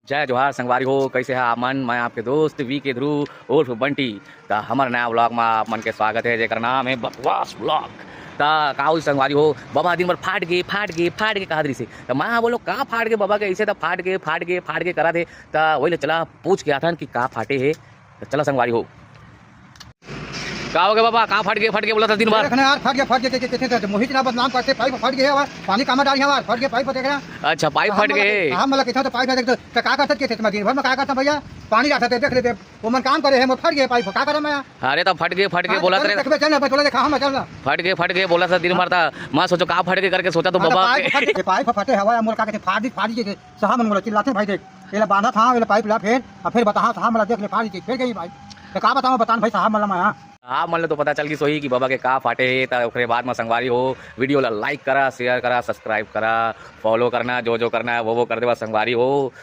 जय जोहार संगवारी हो, कैसे है आप मन। मैं आपके दोस्त वी के ध्रुव उर्फ बंटी। तो हमारे नया ब्लॉग में आप मन के स्वागत है, जेकर नाम है बकवास ब्लॉग। तो का संगवारी हो, बाबा दिन भर फाट के कहा से। तो मैं बोलो का फाट के बाबा के ऐसे तो फाट के करा थे। तो वही ले चला पूछ के आता कि का फाटे है। तो चला संगवारी हो, का हो गया बाबा, का फाट के बोला था दिन भर। यार फट गया मोहित ना बदनाम करते पाइप फट गए यार, पानी काम डाली हमार फट गए पाइप देख रहा। अच्छा पाइप फट गए। हम मतलब कितना तो पाइप देख तो का करते के थे दिन भर में का करता भैया, पानी डालते देख लेते वो मन काम करे है, फट गए पाइप का करा मैं। अरे तो फट गए बोला था, चल थोड़ा देखा हम चल फट गए बोला था दिन भर था। मैं सोचो का फट के करके सोचा तो बाबा पाइप फटे हवा मोर का कहते फाड़ी के सहा मन बोला चिल्लाते भाई देख ये बांधा था ये पाइप ला फिर बता था मतलब देख ले फाड़ी के फिर गई भाई। तो का बताऊं बतान भाई साहब मतलब मैं हाँ मान लो तो पता चल गई सोही कि बाबा के का फाटे है। तो बाद में संगवारी हो, वीडियो ला लाइक करा, शेयर करा, सब्सक्राइब करा, फॉलो करना, जो करना है वो कर देवा संगवारी हो।